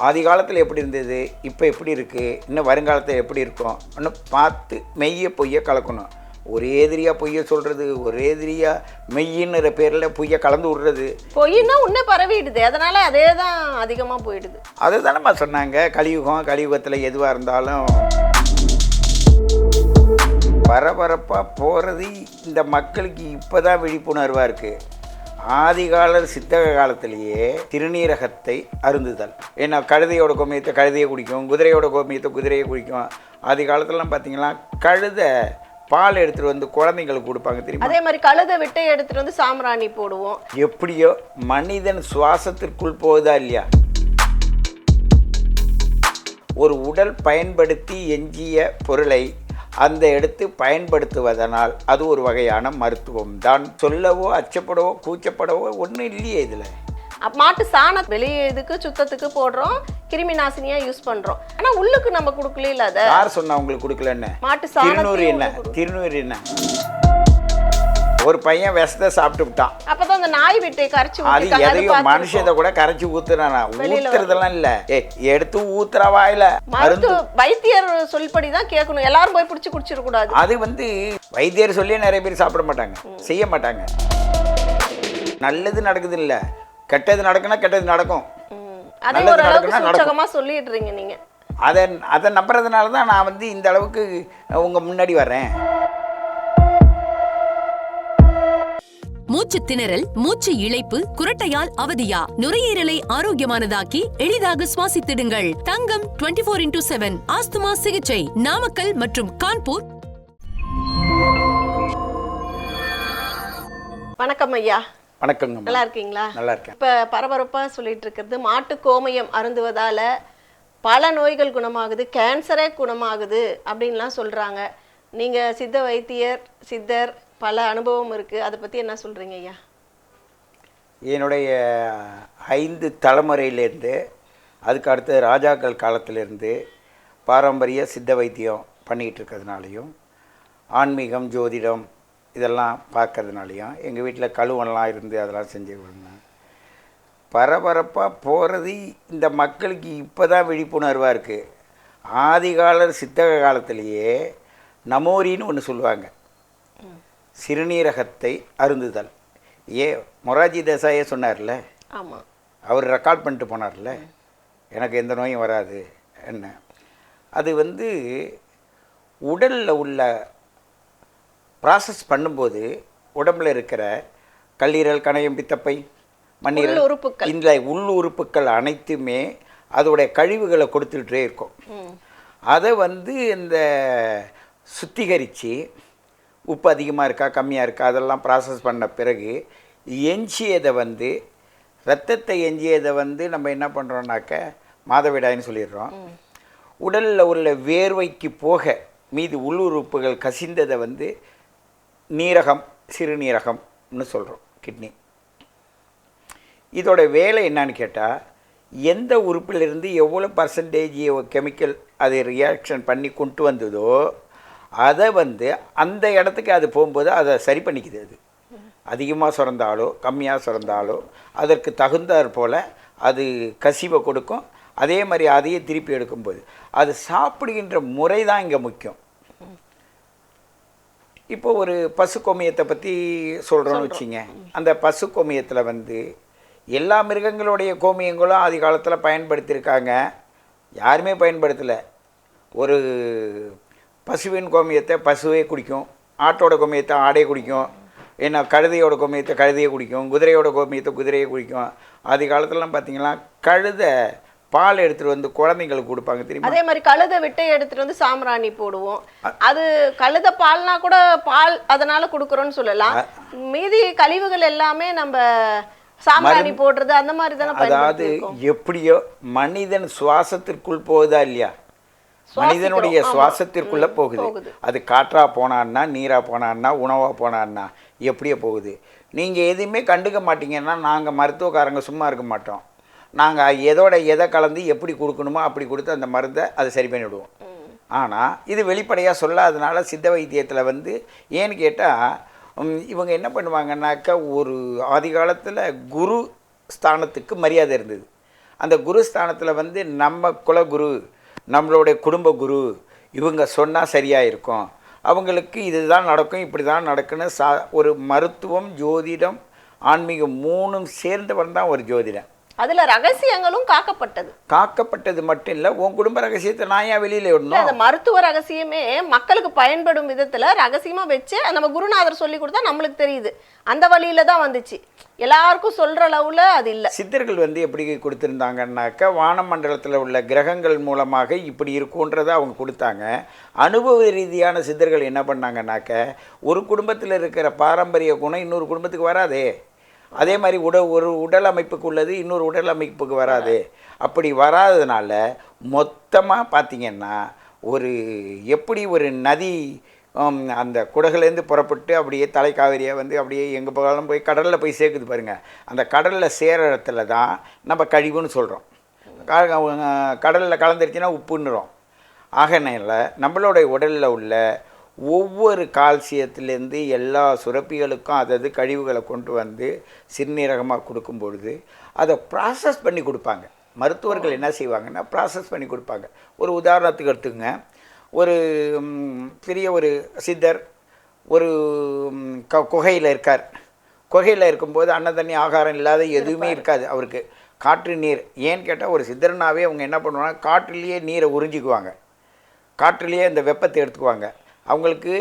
ஆதி காலத்தில் எப்படி இருந்தது, இப்போ எப்படி இருக்குது, இன்னும் வருங்காலத்தில் எப்படி இருக்கும் இன்னும் பார்த்து மெய்யை பொய்யை கலக்கணும். ஒரே எதிரியாக பொய்யை சொல்கிறது, ஒரே எதிரியாக மெய்யின்னுற பேரில் பொய்யை கலந்து விடுறது. பொய்னா உன்னே பரவிடுது, அதனால் அதே தான் அதிகமாக போயிடுது. அதை தானேம்மா சொன்னாங்க. கலியுகத்தில் எதுவாக இருந்தாலும் பரபரப்பாக போகிறது இந்த மக்களுக்கு இப்போ தான் விழிப்புணர்வாக இருக்குது. ஆதிகாலர் சித்தக காலத்திலேயே திருநீரகத்தை அருந்துதல். ஏன்னா கழுதையோட கோமியத்தை கழுதையை குடிக்கும், குதிரையோட கோமியத்தை குதிரையை குடிக்கும். ஆதி காலத்துலலாம் பார்த்தீங்கன்னா கழுதை பால் எடுத்துகிட்டு வந்து குழந்தைங்களுக்கு கொடுப்பாங்க தெரியுமா. அதே மாதிரி கழுதை விட்டை எடுத்துகிட்டு வந்து சாம்பிராணி போடுவோம். எப்படியோ மனிதன் சுவாசத்திற்குள் போகுதா இல்லையா. ஒரு உடல் பயன்படுத்தி எஞ்சிய பொருளை அந்த எடுத்து பயன்படுத்துவதனால் அது ஒரு வகையான மருத்துவம் தான். சொல்லவோ அச்சப்படவோ கூச்சப்படவோ ஒன்றும் இல்லையே இதில். மாட்டு சாணம் வெளியே இதுக்கு சுத்தத்துக்கு போடுறோம், கிருமி நாசினியா யூஸ் பண்றோம். ஆனா உள்ளுக்கு நம்ம கொடுக்கல. அத யார் சொன்னா உங்களுக்கு கொடுக்கலன்னு? மாட்டு சாணம். திருநூறு என்ன ஒரு பையன் விஷத்தை சாப்பிட்டு விட்டான். அப்பதான் அந்த நாய் விட்டை கரைச்சி அது எதையும் மனுஷத்தை கூட கரைச்சி ஊத்துறானா. ஊத்துறதெல்லாம் இல்ல, எடுத்து ஊத்துற வாயில. வைத்தியர் சொல்படிதான் கேட்கணும், எல்லாரும் போய் பிடிச்சி குடிச்சிட கூடாது. அது வைத்தியர் சொல்லி நிறைய பேர் சாப்பிட மாட்டாங்க, செய்ய மாட்டாங்க. நல்லது நடக்குது இல்ல, கெட்டது நடக்குன்னா கெட்டது நடக்கும். நல்லது நடக்குன்னா நடக்கும் சொல்லிடுறீங்க நீங்க. அதை நம்புறதுனால தான் நான் இந்த அளவுக்கு உங்க முன்னாடி வர்றேன். மூச்சு திணறல், மூச்சு இழைப்பு, குரட்டையால் அவதியா? நுரையீரலை ஆரோக்கியமானதாக்கி எளிதாக சுவாசித்திடுங்கள். தங்கம் 24x7 ஆஸ்துமா சிகிச்சை நாமக்கல் மற்றும் கான்பூர். வணக்கம் ஐயா. வணக்கம். நல்லா இருக்கீங்களா? நல்லா இருக்கேன். இப்ப பரபரப்பா சொல்லிட்டு இருக்கிறது, மாட்டு கோமயம் அருந்துவதால பல நோய்கள் குணமாகுது, கேன்சரே குணமாகுது அப்படின்லாம் சொல்றாங்க. நீங்க சித்த வைத்தியர், சித்தர், பல அனுபவம் இருக்குது, அதை பற்றி என்ன சொல்கிறீங்க ஐயா? என்னுடைய 5 தலைமுறையிலேருந்து அதுக்கு அடுத்த ராஜாக்கள் காலத்திலேருந்து பாரம்பரிய சித்த வைத்தியம் பண்ணிகிட்டு இருக்கிறதுனாலையும், ஆன்மீகம் ஜோதிடம் இதெல்லாம் பார்க்கறதுனாலையும், எங்கள் வீட்டில் கழுவெல்லாம் இருந்து அதெல்லாம் செஞ்சு விடணும். பரபரப்பாக போகிறது இந்த மக்களுக்கு இப்போ தான் விழிப்புணர்வாக இருக்குது. ஆதிகாலர் சித்தக காலத்திலேயே நமோரின்னு ஒன்று சொல்லுவாங்க, சிறுநீரகத்தை அருந்துதல். மொராஜி தேசாயே சொன்னார்ல, ஆமாம், அவர் ரெக்கார்ட் பண்ணிட்டு போனார்ல, எனக்கு எந்த நோயும் வராது என்ன. அது உடலில் உள்ள ப்ராசஸ் பண்ணும்போது உடம்பில் இருக்கிற கல்லீரல், கணையம், பித்தப்பை, மண்ணீரல், இந்த உள் உறுப்புக்கள் அனைத்துமே அதோடைய கழிவுகளை கொடுத்துக்கிட்டே இருக்கும். அதை இந்த சுத்திகரித்து உப்பு அதிகமாக இருக்கா கம்மியாக இருக்கா அதெல்லாம் ப்ராசஸ் பண்ண பிறகு எஞ்சியதை ரத்தத்தை எஞ்சியதை நம்ம என்ன பண்ணுறோன்னாக்க மாதவிடாயின்னு சொல்லிடுறோம். உடலில் உள்ள வேர்வைக்கு போக மீது உள்ளுறுப்புகள் கசிந்ததை நீரகம், சிறுநீரகம்னு சொல்கிறோம், கிட்னி. இதோட வேலை என்னன்னு கேட்டால், எந்த உறுப்பிலிருந்து எவ்வளோ பர்சன்டேஜ் கெமிக்கல் அது ரியாக்ஷன் பண்ணி கொண்டு வந்ததோ அதை அந்த இடத்துக்கு அது போகும்போது அதை சரி பண்ணிக்குது. அது அதிகமாக சுரந்தாலோ கம்மியாக சுரந்தாலோ அதற்கு தகுந்தாற் போல் அது கசிவை கொடுக்கும். அதே மாதிரி அதையே திருப்பி எடுக்கும்போது அது சாப்பிடுகின்ற முறை தான் இங்கே முக்கியம். இப்போ ஒரு பசு கோமியத்தை பற்றி சொல்கிறோன்னு வச்சிங்க. அந்த பசு கோமியத்தில் எல்லா மிருகங்களுடைய கோமியங்களும் ஆதி காலத்தில் பயன்படுத்தியிருக்காங்க. யாருமே பயன்படுத்தலை. ஒரு பசுவின் கோமியத்தை பசுவே குடிக்கும், ஆட்டோட கோமியத்தை ஆடே குடிக்கும், ஏன்னா கழுதையோட கோமியத்தை கழுதையை குடிக்கும், குதிரையோட கோமியத்தை குதிரையை குடிக்கும். ஆதி காலத்துலலாம் பார்த்தீங்கன்னா கழுதை பால் எடுத்துகிட்டு வந்து குழந்தைங்களுக்கு கொடுப்பாங்க தெரியுமா. அதே மாதிரி கழுதை விட்டை எடுத்துகிட்டு வந்து சாம்பிராணி போடுவோம். அது கழுதை பால்னா கூட பால் அதனால கொடுக்குறோன்னு சொல்லலாம். மீதி கழிவுகள் எல்லாமே நம்ம சாம்பிராணி போடுறது அந்த மாதிரி தானே. அதாவது எப்படியோ மனிதன் சுவாசத்திற்குள் போகுதா இல்லையா, மனிதனுடைய சுவாசத்திற்குள்ளே போகுது. அது காற்றா போனான்னா, நீரா போனான்னா, உணவா போனான்னா, எப்படியோ போகுது. நீங்கள் எதுவுமே கண்டுக்க மாட்டீங்கன்னா நாங்கள் மருத்துவக்காரங்க சும்மா இருக்க மாட்டோம். நாங்கள் எதை கலந்து எப்படி கொடுக்கணுமோ அப்படி கொடுத்து அந்த மருந்தை அதை சரி பண்ணிவிடுவோம். ஆனால் இது வெளிப்படையாக சொல்லாதனால சித்த வைத்தியத்தில் ஏன்னு கேட்டால் இவங்க என்ன பண்ணுவாங்கன்னாக்கா, ஒரு ஆதி காலத்தில் குரு ஸ்தானத்துக்கு மரியாதை இருந்தது. அந்த குருஸ்தானத்தில் வந்து நம்ம குலகுரு, நம்மளுடைய குடும்ப குரு இவங்க சொன்னால் சரியாக இருக்கும், அவங்களுக்கு இதுதான் நடக்கும், இப்படி தான் நடக்குன்னு ஒரு மருத்துவம், ஜோதிடம், ஆன்மீகம் 3ம் சேர்ந்தவன் தான் ஒரு ஜோதிடன். அதுல ரகசியங்களும் காக்கப்பட்டது மட்டும் இல்ல, உன் குடும்ப ரகசியத்தை நான் ஏன் வெளியில விடணும்? அந்த மருத்துவ ரகசியமே மக்களுக்கு பயன்படும் விதத்துல ரகசியமா வச்சு நம்ம குருநாதர் சொல்லி கொடுத்தா நம்மளுக்கு தெரியுது, அந்த வழியில தான் வந்துச்சு. எல்லாருக்கும் சொல்ற அளவுல அது இல்ல. சித்தர்கள் வந்து எப்படி கொடுத்திருந்தாங்கன்னாக்க வானமண்டலத்தில் உள்ள கிரகங்கள் மூலமாக இப்படி இருக்குன்றதை அவங்க கொடுத்தாங்க. அனுபவ ரீதியான சித்தர்கள் என்ன பண்ணாங்கன்னாக்க ஒரு குடும்பத்தில் இருக்கிற பாரம்பரிய குணம் இன்னொரு குடும்பத்துக்கு வராதே, அதே மாதிரி ஒரு உடல் அமைப்புக்கு உள்ளது இன்னொரு உடல் அமைப்புக்கு வராது. அப்படி வராததுனால மொத்தமாக பார்த்திங்கன்னா எப்படி ஒரு நதி அந்த குடகுலேருந்து புறப்பட்டு அப்படியே தலைக்காவிரியாக வந்து அப்படியே எங்கே போகாலும் போய் கடலில் போய் சேர்க்குது பாருங்கள். அந்த கடலில் சேர இடத்துல தான் நம்ம கழிவுன்னு சொல்கிறோம். கடலில் கலந்துருச்சுன்னா உப்புன்னுறோம். ஆகனால நம்மளுடைய உடலில் உள்ள ஒவ்வொரு கால்சியத்திலேருந்து எல்லா சுரப்பிகளுக்கும் அதாவது கழிவுகளை கொண்டு வந்து சிறுநீரகமாக கொடுக்கும் பொழுது அதை ப்ராசஸ் பண்ணி கொடுப்பாங்க. மருத்துவர்கள் என்ன செய்வாங்கன்னா ப்ராசஸ் பண்ணி கொடுப்பாங்க. ஒரு உதாரணத்துக்கு எடுத்துங்க, ஒரு பெரிய ஒரு சித்தர் ஒரு குகையில் இருக்கார். குகையில் இருக்கும்போது அன்ன தண்ணி ஆகாரம் இல்லாத எதுவுமே இருக்காது அவருக்கு, காற்று நீர். ஏன்னு கேட்டால் ஒரு சித்தர்னாவே அவங்க என்ன பண்ணுவாங்க, காற்றுலேயே நீரை உறிஞ்சிக்குவாங்க, காற்றுலேயே இந்த வெப்பத்தை எடுத்துக்குவாங்க. அவங்களுக்கு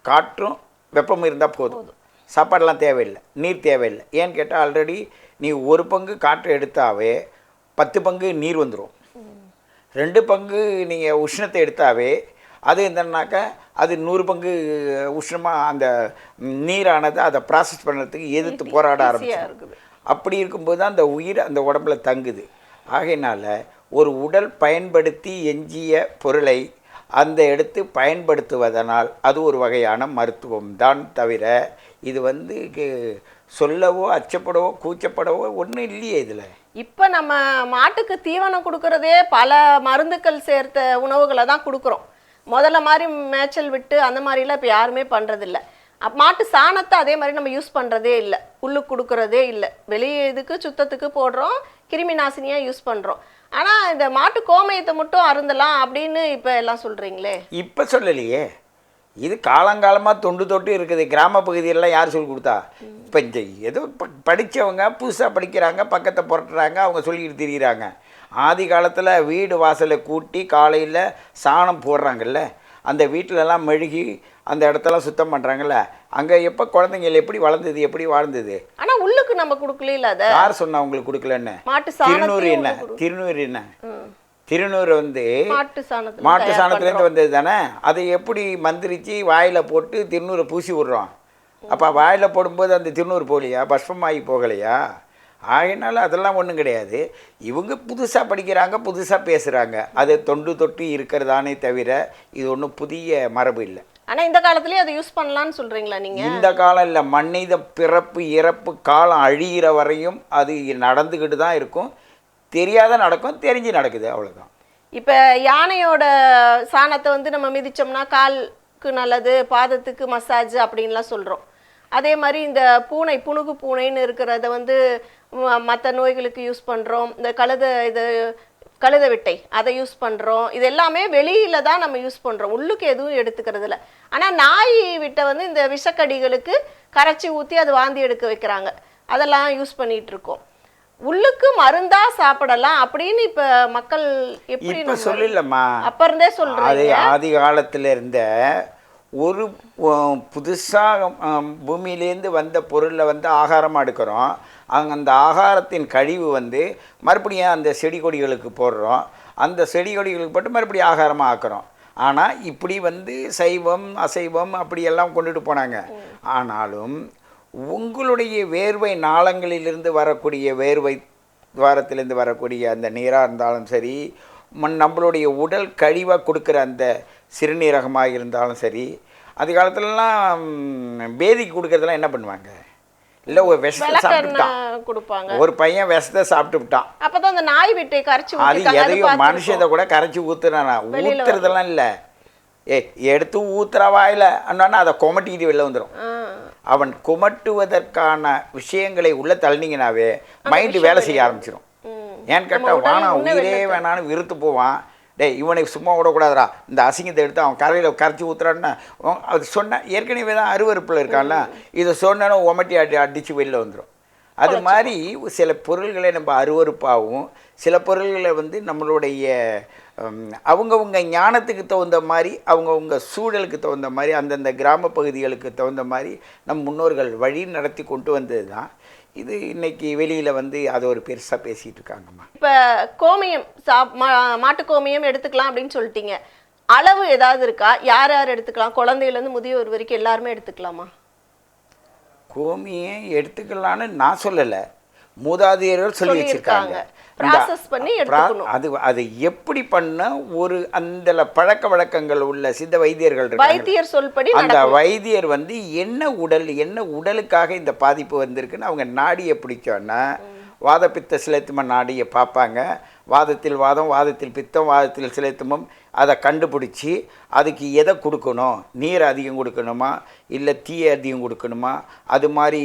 காற்றும் வெப்பமும் இருந்தால் போதும், சாப்பாடெல்லாம் தேவையில்லை, நீர் தேவையில்லை. ஏன்னு கேட்டால் ஆல்ரெடி நீ 1 பங்கு காற்று எடுத்தாவே 10 பங்கு நீர் வந்துடும், 2 பங்கு நீங்கள் உஷ்ணத்தை எடுத்தாவே அது என்னன்னாக்கா அது 100 பங்கு உஷ்ணமாக அந்த நீரானது அதை ப்ராசஸ் பண்ணுறதுக்கு எதிர்த்து போராட ஆரம்பிச்சு. அப்படி இருக்கும்போது தான் அந்த உயிர் அந்த உடம்புல தங்குது. ஆகையினால ஒரு உடல் பயன்படுத்தி எஞ்சிய பொருளை அந்த எடுத்து பயன்படுத்துவதனால் அது ஒரு வகையான மருத்துவம் தான் தவிர இது வந்து சொல்லவோ அச்சப்படவோ கூச்சப்படவோ ஒன்றும் இல்லையே இதில். இப்போ நம்ம மாட்டுக்கு தீவனம் கொடுக்கறதே பல மருந்துக்கள் சேர்த்த உணவுகளை தான் கொடுக்குறோம். முதல்ல மாதிரி மேய்ச்சல் விட்டு அந்த மாதிரிலாம் இப்போ யாருமே பண்ணுறதில்ல. மாட்டு சாணத்தை அதே மாதிரி நம்ம யூஸ் பண்ணுறதே இல்லை, புல்லுக்கு கொடுக்குறதே இல்லை, வெளியே இதுக்கு சுத்தத்துக்கு போடுறோம், கிருமி நாசினியாக யூஸ் பண்ணுறோம். ஆனால் இந்த மாட்டு கோமயத்தை மட்டும் அருந்தலாம் அப்படின்னு இப்போ எல்லாம் சொல்கிறீங்களே. இப்போ சொல்லலையே, இது காலங்காலமாக தொண்டு தொட்டு இருக்குது. கிராம பகுதியெல்லாம் யார் சொல்லி கொடுத்தா? இப்போ இந்த ஏதோ படித்தவங்க புதுசாக படிக்கிறாங்க, பக்கத்தை புரட்டுறாங்க, அவங்க சொல்லிக்கிட்டு திரிகிறாங்க. ஆதி காலத்தில் வீடு வாசலை கூட்டி காலையில் சாணம் போடுறாங்கல்ல, அந்த வீட்டிலலாம் மெழுகி அந்த இடத்தெல்லாம் சுத்தம் பண்ணுறாங்கல்ல, அங்கே எப்போ குழந்தைங்கள் எப்படி வளர்ந்தது, எப்படி வாழ்ந்தது? ஆனால் உள்ளுக்கு நம்ம கொடுக்கல. அதை யார் சொன்னா உங்களுக்கு கொடுக்கலன்னு? திருநூறு என்ன, திருநூறு என்ன, திருநூறு வந்து மாட்டு சாணத்துலேருந்து வந்தது தானே. அதை எப்படி மந்திரிச்சு வாயில் போட்டு திருநூறை பூசி விட்றோம். அப்போ வாயில் போடும்போது அந்த திருநூறு போகலையா, பஸ்பமாகி போகலையா? ஆகினால அதெல்லாம் ஒன்றும் கிடையாது. இவங்க புதுசாக படிக்கிறாங்க, புதுசாக பேசுகிறாங்க, அது தொண்டு தொட்டு இருக்கிறதானே தவிர இது ஒன்றும் புதிய மரபு இல்லை. ஆனால் இந்த காலத்துலேயே அதை யூஸ் பண்ணலான்னு சொல்கிறீங்களா நீங்கள்? இந்த காலம் இல்லை, மனித பிறப்பு இறப்பு காலம் அழிகிற வரையும் அது நடந்துக்கிட்டு தான் இருக்கும். தெரியாத நடக்கும், தெரிஞ்சு நடக்குது, அவ்வளோதான். இப்போ யானையோட சாணத்தை வந்து நம்ம மிதிச்சோம்னா காலுக்கு நல்லது, பாதத்துக்கு மசாஜ் அப்படின்லாம் சொல்கிறோம். அதே மாதிரி இந்த பூனை, புணுகு பூனைன்னு இருக்கிறத வந்து மற்ற நோய்களுக்கு யூஸ் பண்ணுறோம். இந்த கழுத விட்டை அதை யூஸ் பண்ணுறோம். இது எல்லாமே வெளியில தான் நம்ம யூஸ் பண்ணுறோம், உள்ளுக்கு எதுவும் எடுத்துக்கிறது இல்லை. ஆனால் நாய் விட்டை வந்து இந்த விஷக்கடிகளுக்கு கரைச்சி ஊற்றி அது வாந்தி எடுக்க வைக்கிறாங்க, அதெல்லாம் யூஸ் பண்ணிட்டு இருக்கோம். உள்ளுக்கு மருந்தா சாப்பிடலாம் அப்படின்னு இப்ப மக்கள் எப்படி சொல்லலம்மா, அப்ப இருந்தே சொல்றாங்க. ஆதி காலத்துல இருந்த ஒரு புதுசாக பூமியிலேருந்து வந்த பொருளை வந்து ஆகாரமாக எடுக்கிறோம். அந்த ஆகாரத்தின் கழிவு வந்து மறுபடியும் அந்த செடி கொடிகளுக்கு போடுறோம், அந்த செடி கொடிகளுக்கு போட்டு மறுபடியும் ஆகாரமாக ஆக்குறோம். ஆனால் இப்படி வந்து சைவம் அசைவம் அப்படியெல்லாம் கொண்டுட்டு போனாங்க. ஆனாலும் உங்களுடைய வேர்வை நாளங்களிலிருந்து வரக்கூடிய வேர்வை துவாரத்திலேருந்து வரக்கூடிய அந்த நீராக இருந்தாலும் சரி, நம்மளுடைய உடல் கழிவாக கொடுக்குற அந்த சிறுநீரகமாக இருந்தாலும் சரி, அது காலத்துலலாம் பேதிக்கு கொடுக்கறதெல்லாம் என்ன பண்ணுவாங்க? இல்லை ஒரு விஷத்தை சாப்பிட்டுட்டான் கொடுப்பாங்க, ஒரு பையன் விஷத்தை சாப்பிட்டு விட்டான், அப்போதான் அந்த நாய் விட்டை கரைச்சி அது எதையும் மனுஷதை கூட கரைச்சி ஊற்றுறானா? ஊற்றுறதெல்லாம் இல்லை, எடுத்து ஊத்துற வாயில் அண்ணா அதை கொமட்டிக்கிட்டு வெளில வந்துடும். அவன் குமட்டுவதற்கான விஷயங்களை உள்ள தள்ளினீங்கனாவே மைண்டு வேலை செய்ய ஆரம்பிச்சிடும். ஏன்னு கேட்டால் வானம் உயிரே வேணான்னு விருத்து போவான். டேய் இவனை சும்மா விடக்கூடாதுடா, இந்த அசிங்கத்தை எடுத்து அவன் கரையில் கரைச்சி ஊற்றுறான்னா அது சொன்ன ஏற்கனவே தான் அருவறுப்பில் இருக்கான்ல, இதை சொன்னா உமட்டி அடித்து வெளியில் வந்துடும். அது மாதிரி சில பொருள்களை நம்ம அருவறுப்பாகவும் சில பொருள்களை வந்து நம்மளுடைய அவங்கவுங்க ஞானத்துக்கு தகுந்த மாதிரி அவங்கவுங்க சூழலுக்கு தகுந்த மாதிரி அந்தந்த கிராம பகுதிகளுக்கு தகுந்த மாதிரி நம் முன்னோர்கள் வழி நடத்தி கொண்டு வந்தது தான் இது. இன்னைக்கு வெளியில் வந்து அதை ஒரு பெருசாக பேசிகிட்டு இருக்காங்கம்மா. இப்போ கோமியம் மாட்டு கோமியம் எடுத்துக்கலாம் அப்படின்னு சொல்லிட்டீங்க, அளவு ஏதாவது இருக்கா? யார் யார் எடுத்துக்கலாம்? குழந்தையிலேருந்து முதியோர் வரைக்கும் எல்லாருமே எடுத்துக்கலாமா? கோமியை எடுத்துக்கலான்னு நான் சொல்லலை, மூதாதையர்கள் சொல்லி வச்சிருக்காங்க. அது அது எப்படி பண்ண ஒரு அந்த பழக்க வழக்கங்கள் உள்ள சித்த வைத்தியர்கள் வைத்தியர் சொல்படி அந்த வைத்தியர் வந்து என்ன உடலுக்காக இந்த பாதிப்பு வந்திருக்குன்னு அவங்க நாடியை பிடிச்சோன்னா வாதப்பித்த சிலைத்தும நாடியை பார்ப்பாங்க. வாதத்தில் வாதம், வாதத்தில் பித்தம், வாதத்தில் சிலைத்துமம் அதை கண்டுபிடிச்சி அதுக்கு எதை கொடுக்கணும், நீர் அதிகம் கொடுக்கணுமா இல்லை தீயை அதிகம் கொடுக்கணுமா, அது மாதிரி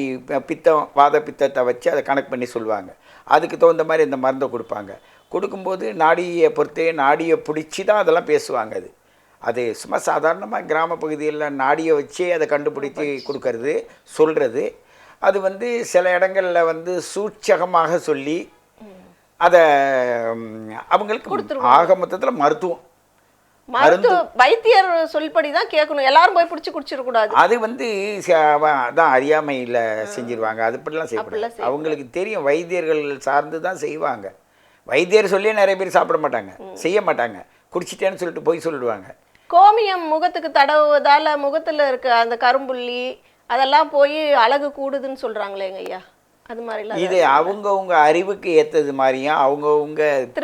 பித்தம் வாத பித்தத்தை வச்சு அதை கணக்கு பண்ணி சொல்லுவாங்க. அதுக்கு தகுந்த மாதிரி இந்த மருந்தை கொடுப்பாங்க. கொடுக்கும்போது நாடியை பொறுத்தே நாடியை பிடிச்சி தான் அதெல்லாம் பேசுவாங்க. அது சும்மா சாதாரணமாக கிராம பகுதியில் நாடியை வச்சே அதை கண்டுபிடிச்சி கொடுக்கறது சொல்கிறது. அது வந்து சில இடங்களில் வந்து சூட்சகமாக சொல்லி அதை அவங்களுக்கு ஆக மொத்தத்தில் மருத்துவம் வைத்தியர் சொல்படி தான் கேட்கணும், எல்லாரும் போய் பிடிச்சி குடிச்சிடக்கூடாது. அது வந்து அதான் அறியாமையில் செஞ்சிருவாங்க. அது இப்படிலாம் செய்யக்கூடாது. அவங்களுக்கு தெரியும், வைத்தியர்கள் சார்ந்து தான் செய்வாங்க. வைத்தியர் சொல்லி நிறைய பேர் சாப்பிட மாட்டாங்க, செய்ய மாட்டாங்க, குடிச்சிட்டேன்னு சொல்லிட்டு போய் சொல்லிடுவாங்க. கோமியம் முகத்துக்கு தடவுவதால முகத்தில் இருக்க அந்த கரும்புள்ளி அதெல்லாம் போய் அழகு கூடுதுன்னு சொல்றாங்களேங்க ஐயா, அது மாதிரிலாம் இது அவங்கவுங்க அறிவுக்கு ஏற்றது மாதிரியும் அவங்கவுங்க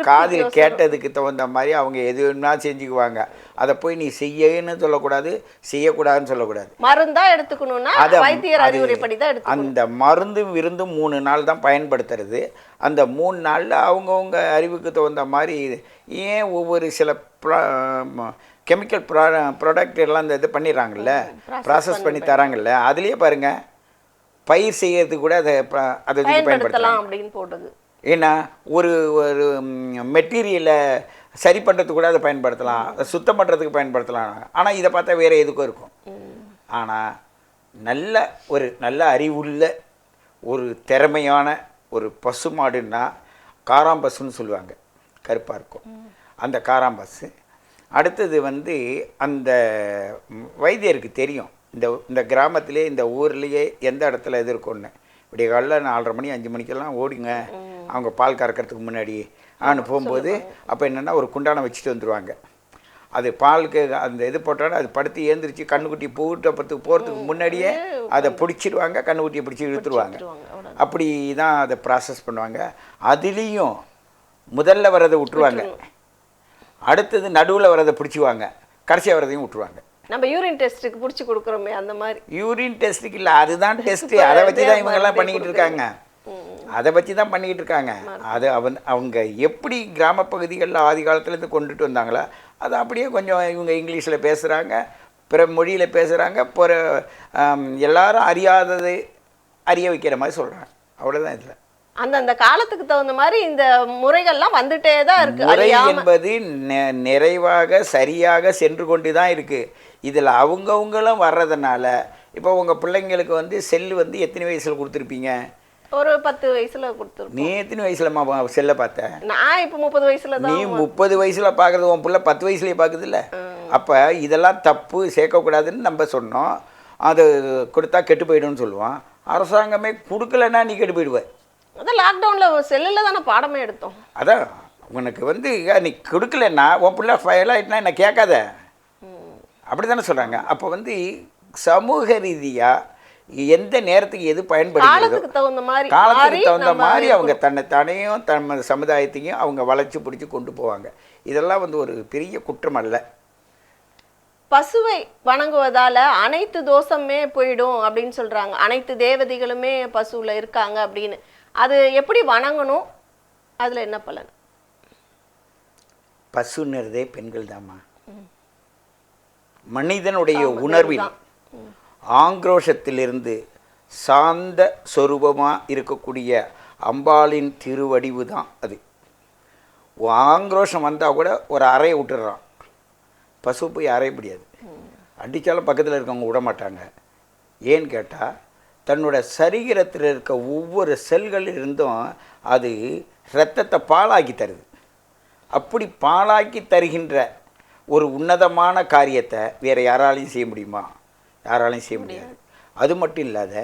காதில் கேட்டதுக்கு தகுந்த மாதிரி அவங்க எது வேணும்னா செஞ்சுக்குவாங்க. அதை போய் நீ செய்யன்னு சொல்லக்கூடாது, செய்யக்கூடாதுன்னு சொல்லக்கூடாது. மருந்தா எடுத்துக்கணும்னா வைத்தியர் அறிவுரைப்படி தான் எடுத்துக்கணும். அந்த மருந்தும் விருந்தும் 3 நாள் தான் பயன்படுத்துறது. அந்த 3 நாளில் அவங்கவுங்க அறிவுக்கு தகுந்த மாதிரி ஏன் ஒவ்வொரு சில கெமிக்கல் ப்ராடக்ட் எல்லாம் இந்த இது பண்ணிடுறாங்கல்ல, ப்ராசஸ் பண்ணி தராங்கல்ல, அதுலேயே பாருங்கள் பயிர் செய்யறதுக்கு கூட அதை பயன்படுத்தலாம் அப்படின்னு போடுறது. ஏன்னா ஒரு ஒரு மெட்டீரியலை சரி பண்ணுறதுக்கு கூட அதை பயன்படுத்தலாம், சுத்தம் பண்ணுறதுக்கு பயன்படுத்தலாம். ஆனால் இதை பார்த்தா வேறு எதுக்கும் இருக்கும். ஆனால் நல்ல அறிவுள்ள ஒரு திறமையான ஒரு பசுமாடுன்னா காராம்பசுன்னு சொல்லுவாங்க, கருப்பாக இருக்கும் அந்த காராம்பசு. அடுத்தது வந்து அந்த வைத்தியருக்கு தெரியும் இந்த கிராமத்திலே இந்த ஊர்லேயே எந்த இடத்துல எது இருக்கும்னு. விடிய காலைல 4:30 மணி 5 மணிக்கெல்லாம் ஓடிங்க அவங்க பால் கறக்கிறதுக்கு முன்னாடி போகும்போது அப்போ என்னென்னா ஒரு குண்டானை வச்சுட்டு வந்துடுவாங்க. அது பாலுக்கு அந்த இது போட்டோன்னா அது படுத்து ஏந்திரிச்சு கண்ணுக்குட்டி பூட்டப்பத்துக்கு போகிறதுக்கு முன்னாடியே அதை பிடிச்சிடுவாங்க, கண்ணுக்குட்டியை பிடிச்சி இழுத்துருவாங்க. அப்படி தான் அதை ப்ராசஸ் பண்ணுவாங்க. அதுலேயும் முதல்ல வரதை விட்டுருவாங்க, அடுத்தது நடுவில் வரதை பிடிச்சிவாங்க, கடைசியாக வரதையும் விட்டுருவாங்க. நம்ம யூரின் டெஸ்ட்டுக்கு பிடிச்சி கொடுக்குறோமே அந்த மாதிரி. யூரின் டெஸ்ட்டுக்கு இல்லை, அதுதான் டெஸ்ட்டு. அதை வச்சு தான் இவங்கெல்லாம் பண்ணிக்கிட்டு இருக்காங்க, அதை வச்சு தான் பண்ணிக்கிட்டு இருக்காங்க. அது அவங்க எப்படி கிராம பகுதிகளில் ஆதி காலத்துலேருந்து கொண்டுட்டு வந்தாங்களோ அதை அப்படியே கொஞ்சம் இவங்க இங்கிலீஷில் பேசுகிறாங்க, பிற மொழியில் பேசுகிறாங்க, பிற எல்லாரும் அறியாதது அறிய வைக்கிற மாதிரி சொல்கிறாங்க. அவ்வளோதான். இதில் அந்தந்த காலத்துக்கு தகுந்த மாதிரி இந்த முறைகள்லாம் வந்துட்டே தான் இருக்கு. முறை என்பது நிறைவாக சரியாக சென்று கொண்டு தான் இருக்குது. இதில் அவங்கவுங்களும் வர்றதுனால இப்போ உங்கள் பிள்ளைங்களுக்கு வந்து செல்லு வந்து எத்தனை வயசில் கொடுத்துருப்பீங்க? ஒரு 10 வயசுல கொடுத்துருப்போம். நீ எத்தனை வயசுலமா செல்லை பார்த்த? நான் இப்போ 30 வயசுல தான். நீ 30 வயசுல பார்க்குறது, உன் பிள்ளை 10 வயசுலேயே பார்க்குது இல்லை? அப்போ இதெல்லாம் தப்பு, சேர்க்கக்கூடாதுன்னு நம்ம சொன்னோம். அது கொடுத்தா கெட்டு போயிடும்னு சொல்லுவான். அரசாங்கமே கொடுக்கலன்னா நீ கெட்டு போயிடுவேன். அதான் லாக்டவுனில் செல்லில் தானே பாடமே எடுத்தோம். அதான் உனக்கு வந்து நீ கொடுக்கலன்னா உன் பிள்ளை ஃபெயில் ஆகிட்டுனா என்ன கேட்காத, அப்படி தானே சொல்கிறாங்க. அப்போ வந்து சமூக ரீதியாக எந்த நேரத்துக்கு எது பயன்படுகிறதோ காலத்துக்கு தகுந்த மாதிரி அவங்க தன்னைத்தானையும் தன் சமுதாயத்தையும் அவங்க வளைச்சி பிடிச்சி கொண்டு போவாங்க. இதெல்லாம் வந்து ஒரு பெரிய குற்றம் அல்ல. பசுவை வணங்குவதால அனைத்து தோஷமே போயிடும் அப்படின்னு சொல்கிறாங்க. அனைத்து தேவதைகளுமே பசுவில் இருக்காங்க அப்படின்னு. அது எப்படி வணங்கணும், அதில் என்ன பலன்? பசுன்னதே பெண்கள் தாம்மா. மனிதனுடைய உணர்வில் ஆக்ரோஷத்திலிருந்து சாந்த சொரூபமாக இருக்கக்கூடிய அம்பாளின் திருவடிவு தான் அது. ஆக்ரோஷம் வந்தால் கூட ஒரு அறையை விட்டுடுறான். பசு போய் அறைய முடியாது, அடித்தாலும் பக்கத்தில் இருக்கவங்க விட மாட்டாங்க. ஏன்னு கேட்டால் தன்னோட சரீரத்தில் இருக்க ஒவ்வொரு செல்களில் இருந்தும் அது இரத்தத்தை பாலாக்கி தருது. அப்படி பாலாக்கி தருகின்ற ஒரு உன்னதமான காரியத்தை வேறு யாராலையும் செய்ய முடியுமா? யாராலையும் செய்ய முடியாது. அது மட்டும் இல்லாத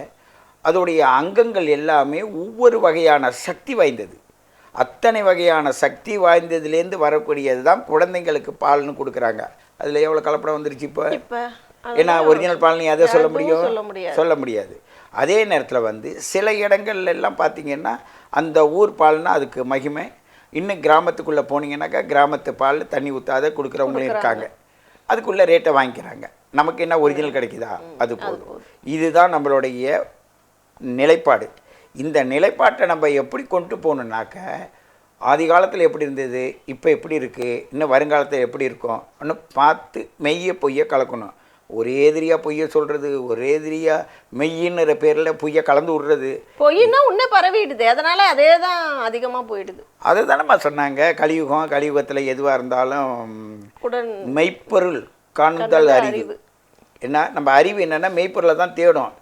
அதோடைய அங்கங்கள் எல்லாமே ஒவ்வொரு வகையான சக்தி வாய்ந்தது. அத்தனை வகையான சக்தி வாய்ந்ததுலேருந்து வரக்கூடியது தான் குழந்தைங்களுக்கு பால்னு கொடுக்குறாங்க. அதில் எவ்வளோ கலப்படம் வந்துருச்சு இப்போ? ஏன்னா ஒரிஜினல் பால் நீ அதை சொல்ல முடியும்? சொல்ல முடியாது. அதே நேரத்தில் வந்து சில இடங்கள்ல எல்லாம் பார்த்தீங்கன்னா அந்த ஊர் பால்னால் அதுக்கு மகிமை. இன்னும் கிராமத்துக்குள்ளே போனீங்கன்னாக்கா கிராமத்து பால் தண்ணி ஊற்றாத கொடுக்குறவங்களும் இருக்காங்க. அதுக்குள்ளே ரேட்டை வாங்கிக்கிறாங்க. நமக்கு என்ன ஒரிஜினல் கிடைக்குதா? அது போதும். இதுதான் நம்மளுடைய நிலைப்பாடு. இந்த நிலைப்பாட்டை நம்ம எப்படி கொண்டு போகணுன்னாக்க ஆதி காலத்தில் எப்படி இருந்தது, இப்போ எப்படி இருக்குது, இன்னும் வருங்காலத்தில் எப்படி இருக்கும் இன்னும் பார்த்து மெய்யை பொய்யை கலக்கணும். ஒரே எதிரியாக பொய்யை சொல்கிறது, ஒரே எதிரியாக மெய்யின்னுற பேரில் பொய்யை கலந்து விடுறது. பொய்னா உன்ன பரவிடுது, அதனால் அதே தான் அதிகமாக போயிடுது. அதை தானேம்மா சொன்னாங்க. கலியுகத்தில் எதுவாக இருந்தாலும் மெய்ப்பொருள் காணுதல் அறிவு. என்ன நம்ம அறிவு என்னென்னா மெய்ப்பொருளை தான் தேடும்.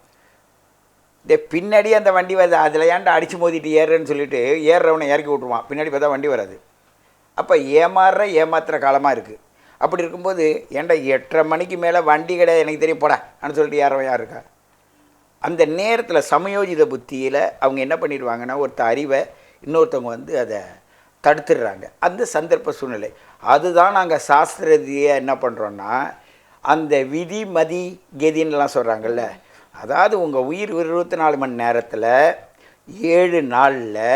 இந்த பின்னாடி அந்த வண்டி வருது, அதில் ஏன்டா அடித்து மோதிட்டு ஏறுறேன்னு சொல்லிட்டு ஏறுறவனை இறக்கி விட்ருவான். பின்னாடி பார்த்தா வண்டி வராது. அப்போ ஏமாத்துகிற காலமாக இருக்குது. அப்படி இருக்கும்போது ஏன்டா 8:30 மணிக்கு மேலே வண்டி கிடையாது எனக்கு தெரியும் போடா அப்படின்னு சொல்லிட்டு யாரும் யார் இருக்கா? அந்த நேரத்தில் சமயோஜித புத்தியில் அவங்க என்ன பண்ணிடுவாங்கன்னா அறிவை இன்னொருத்தவங்க வந்து அதை தடுத்துடுறாங்க. அந்த சந்தர்ப்ப சூழ்நிலை அதுதான் நாங்கள் சாஸ்திரதியாக என்ன பண்ணுறோன்னா அந்த விதி மதி கெதின்லாம் சொல்கிறாங்கல்ல, அதாவது உங்கள் உயிர் 24 மணி நேரத்தில் 7 நாளில்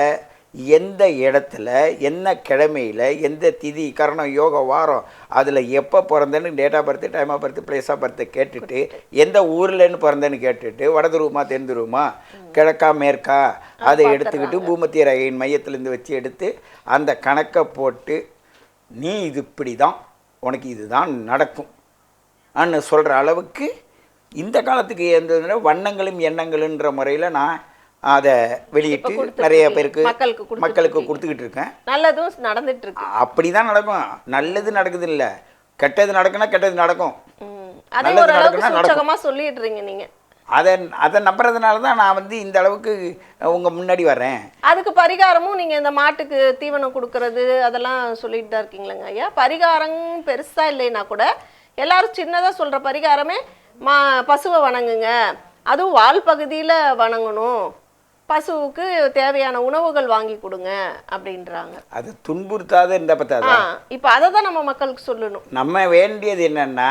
எந்த இடத்துல என்ன கிழமையில் எந்த திதி கரணம் யோக வாரம் அதில் எப்போ பிறந்தேன்னு date of birth time of birth place of birth கேட்டுட்டு எந்த ஊர்லேன்னு பிறந்தேன்னு கேட்டுட்டு வடதுருவமா தென்துருவமா கிழக்கா மேற்கா அதை எடுத்துக்கிட்டு பூமத்திய ரகையின் மையத்திலேருந்து வச்சு எடுத்து அந்த கணக்கை போட்டு நீ இது இப்படி தான் உனக்கு இதுதான் நடக்கும் அன்னு சொல்கிற அளவுக்கு இந்த காலத்துக்கு எந்த வண்ணங்களும் எண்ணங்களுன்ற முறையில் நான் அதை வெளியிட்டு நிறைய பேருக்கு மக்களுக்கு கொடுத்துக்கிட்டு இருக்கேன். நல்லதும் நடந்துட்டு இருக்கு. அப்படி தான் நடக்கும். நல்லது நடக்குது இல்லை, கெட்டது நடக்குன்னா கெட்டது நடக்கும். நல்லது நடக்குன்னா சொல்லிடுறீங்க நீங்கள். அதை நம்புறதுனால தான் நான் வந்து இந்த அளவுக்கு உங்கள் முன்னாடி வர்றேன். அதுக்கு பரிகாரமும் நீங்கள் இந்த மாட்டுக்கு தீவனம் கொடுக்கறது அதெல்லாம் சொல்லிட்டு தான் இருக்கீங்களேங்க ஐயா. பரிகாரம் பெருசாக இல்லைன்னா கூட எல்லாரும் சின்னதாக சொல்கிற பரிகாரமே பசுவை வணங்குங்க, அதுவும் வால் பகுதியில் வணங்கணும், பசுவுக்கு தேவையான உணவுகள் வாங்கி கொடுங்க அப்படின்றாங்க. அது துன்புறுத்தாத இருந்தால் பார்த்தா இப்போ அதை தான் நம்ம மக்களுக்கு சொல்லணும். நம்ம வேண்டியது என்னென்னா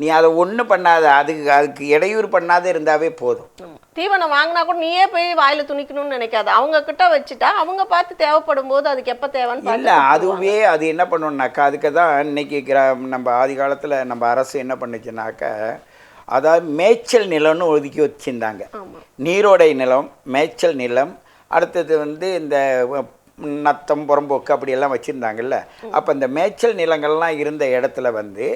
நீ அதை ஒன்றும் பண்ணாத, அதுக்கு இடையூறு பண்ணாத இருந்தாவே போதும். தீவனம் வாங்கினா கூட நீயே போய் வாயில் துணிக்கணும்னு நினைக்காது, அவங்க கிட்ட வச்சுட்டா அவங்க பார்த்து தேவைப்படும் போது அதுக்கு எப்போ தேவைன்னு இல்லை. அதுவே அது என்ன பண்ணணுன்னாக்கா அதுக்கு தான் இன்னைக்கு நம்ம ஆதி காலத்தில் நம்ம அரசு என்ன பண்ணுச்சுனாக்கா அதாவது மேய்ச்சல் நிலம்னு ஒதுக்கி வச்சுருந்தாங்க. நீரோடை நிலம், மேய்ச்சல் நிலம், அடுத்தது வந்து இந்த நத்தம் புறம்போக்கு அப்படியெல்லாம் வச்சுருந்தாங்கல்ல. அப்போ இந்த மேய்ச்சல் நிலங்கள்லாம் இருந்த இடத்துல வந்து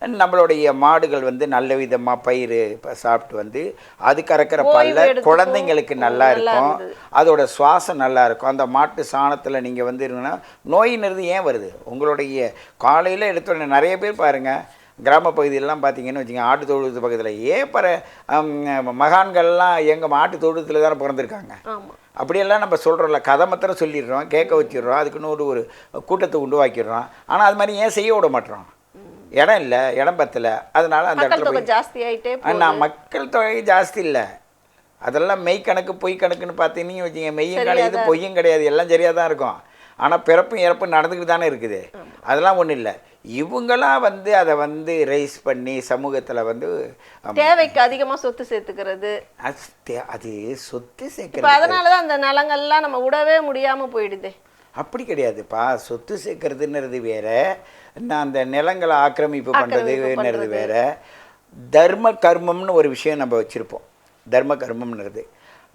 நம்மளுடைய மாடுகள் வந்து நல்ல விதமாக பயிர் சாப்பிட்டு வந்து அது கறக்கிற பால்ல குழந்தைங்களுக்கு நல்லா இருக்கும், அதோட சுவாசம் நல்லா இருக்கும். அந்த மாட்டு சாணத்தில் நீங்கள் வந்து இருங்கன்னா நோயின்றது ஏன் வருது? உங்களுடைய காலையில் எடுத்தோடனே நிறைய பேர் பாருங்கள் கிராம பகுதியிலலாம் பார்த்தீங்கன்னு வச்சுக்கோங்க, ஆட்டு தொழுவத்து பக்கத்தில் மகான்கள்லாம் எங்கள் மாட்டு தொழுவத்தில் தானே பிறந்திருக்காங்க. அப்படியெல்லாம் நம்ம சொல்கிறோம்ல, கதை மாத்திரம் சொல்லிடுறோம், கேட்க வச்சிடுறோம், அதுக்குன்னு ஒரு கூட்டத்தை உருவாக்கிடுறோம். ஆனால் அது மாதிரி ஏன் செய்ய விட மாட்டோம்? இடம் இல்லை, இடம் பத்தல, அதனால அந்த இடத்துல ஜாஸ்தியாயிட்டே. ஆனால் மக்கள் தொகை ஜாஸ்தி இல்லை, அதெல்லாம் மெய் கணக்கு பொய் கணக்குன்னு பார்த்தீங்கன்னு வச்சுங்க, மெய்யும் கிடையாது பொய்யும் கிடையாது, எல்லாம் சரியாக தான் இருக்கும். ஆனால் பிறப்பும் இறப்பும் நடந்துக்கிட்டு தானே இருக்குது. அதெல்லாம் ஒன்றும் இல்லை. இவங்களாம் வந்து அதை வந்து ரைஸ் பண்ணி சமூகத்தில் வந்து தேவைக்கு அதிகமாக சொத்து சேர்த்துக்கிறது, அது சொத்து சேர்க்கறது. அதனால தான் அந்த நலங்கள்லாம் நம்ம விடவே முடியாமல் போயிடுது. அப்படி கிடையாதுப்பா. சொத்து சேர்க்கறதுன்றது வேற, நான் அந்த நிலங்களை ஆக்கிரமிப்பு பண்ணுறதுன்றது வேற. தர்ம கர்மம்னு ஒரு விஷயம் நம்ம வச்சுருப்போம். தர்ம கர்மம்ன்றது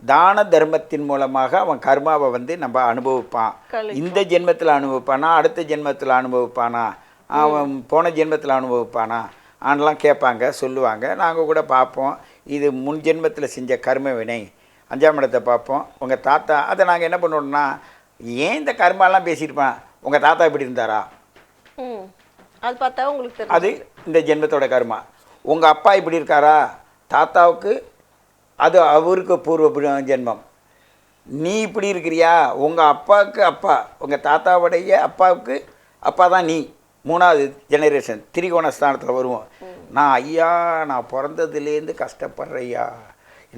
தான தர்மத்தின் மூலமாக அவன் கர்மாவை வந்து நம்ம அனுபவிப்பான். இந்த ஜென்மத்தில் அனுபவிப்பானா, அடுத்த ஜென்மத்தில் அனுபவிப்பானா, அவன் போன ஜென்மத்தில் அனுபவிப்பானா ஆனலாம் கேட்பாங்க, சொல்லுவாங்க. நாங்கள் கூட பார்ப்போம், இது முன் ஜென்மத்தில் செஞ்ச கர்ம வினை. 5ஆம் இடத்தை பார்ப்போம். உங்கள் தாத்தா அதை நாங்கள் என்ன பண்ணுவோம்னா, ஏன் இந்த கர்மாலாம் பேசியிருப்பான், உங்கள் தாத்தா இப்படி இருந்தாரா? ம் அது பார்த்தா உங்களுக்கு தெரியும். அது இந்த ஜென்மத்தோட கர்மா. உங்கள் அப்பா இப்படி இருக்காரா? தாத்தாவுக்கு அது அவருக்கு பூர்வ ஜென்மம். நீ இப்படி இருக்கிறியா? உங்கள் அப்பாவுக்கு அப்பா, உங்கள் தாத்தாவுடைய அப்பாவுக்கு அப்பா தான் நீ. 3வது ஜெனரேஷன் திரிகோணஸ்தானத்தில் வருவோம். நான் ஐயா நான் பிறந்ததுலேருந்து கஷ்டப்படுறேன் ஐயா,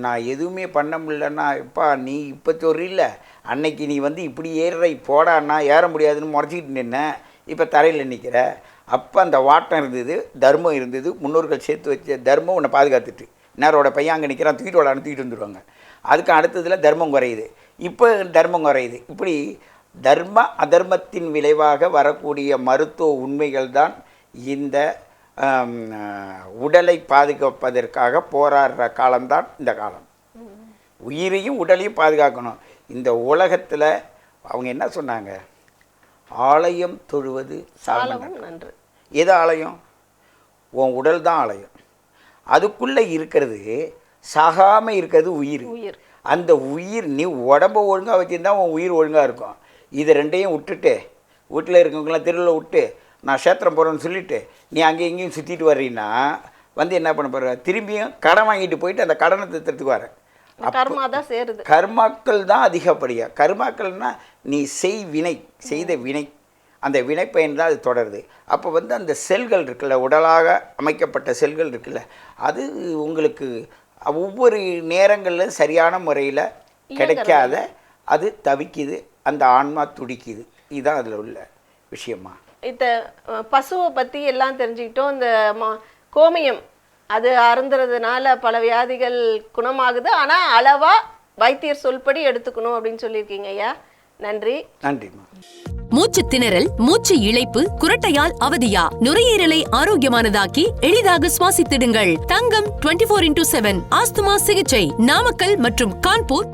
நான் எதுவுமே பண்ண முடியலன்னா, எப்பா நீ இப்போ சொல்றில்ல, அன்னைக்கு நீ வந்து இப்படி ஏறுற போடான்னா ஏற முடியாதுன்னு முறைச்சிக்கிட்டு நின்னேன், இப்போ தரையில் நிற்கிற. அப்போ அந்த வாட்டம் இருந்தது, தர்மம் இருந்தது, முன்னோர்கள் சேர்த்து வச்ச தர்மம் உன்னை பாதுகாத்துட்டு. நேரோட பையன் அங்கே நிற்கிறான், தூக்கிட்டு விடான்னு தூக்கிட்டு வந்துடுவாங்க. அதுக்கு அடுத்ததில் தர்மம் குறையுது, இப்போ தர்மம் குறையுது. இப்படி தர்ம அதர்மத்தின் விளைவாக வரக்கூடிய மருத்துவ உண்மைகள் தான் இந்த உடலை பாதுகாப்பதற்காக போராடுற காலம்தான் இந்த காலம். உயிரையும் உடலையும் பாதுகாக்கணும். இந்த உலகத்தில் அவங்க என்ன சொன்னாங்க? ஆலயம் தொழுவது சாலவும் நன்று. எது ஆலயம்? உன் உடல் தான் ஆலயம். அதுக்குள்ளே இருக்கிறது சாகாமல் இருக்கிறது உயிர். அந்த உயிர் நீ உடம்பை ஒழுங்காக வச்சுருந்தா உன் உயிர் ஒழுங்காக இருக்கும். இதை ரெண்டையும் விட்டுட்டு வீட்டில் இருக்கவங்களாம் தெருவில் விட்டு நான் சேத்திரம் போகிறேன்னு சொல்லிவிட்டு நீ அங்கேயும் இங்கேயும் சுற்றிட்டு வர்றீன்னா வந்து என்ன பண்ண போகிற? திரும்பியும் கடன் வாங்கிட்டு போயிட்டு அந்த கடனை திருத்துக்கு வர. கர்மா தான் சேருது. கர்மாக்கள் தான் அதிகப்படியாக. கர்மாக்கள்னால் நீ செய்த வினை, அந்த வினைப்பயன் தான் அது தொடருது. அப்போ வந்து அந்த செல்கள் இருக்குல்ல, உடலாக அமைக்கப்பட்ட செல்கள் இருக்குல்ல, அது உங்களுக்கு ஒவ்வொரு நேரங்களில் சரியான முறையில் கிடைக்காத அது தவிக்குது, அந்த ஆன்மா துடிக்குது. இதுதான் அதில் உள்ள விஷயமா. இந்த பசுவை பற்றி எல்லாம் தெரிஞ்சுக்கிட்டோம். இந்த கோமியம் அது அருந்துறதுனால பல வியாதிகள் குணமாகுது. ஆனால் அளவாக வைத்தியர் சொல்படி எடுத்துக்கணும் அப்படின்னு சொல்லியிருக்கீங்க ஐயா. நன்றி. நன்றிம்மா. மூச்சு திணறல், மூச்சு இழைப்பு, குரட்டையால் அவதியா? நுரையீரலை ஆரோக்கியமானதாக்கி எளிதாக சுவாசித்திடுங்கள். தங்கம் 24/7 ஆஸ்துமா சிகிச்சை நாமக்கல் மற்றும் கான்பூர்.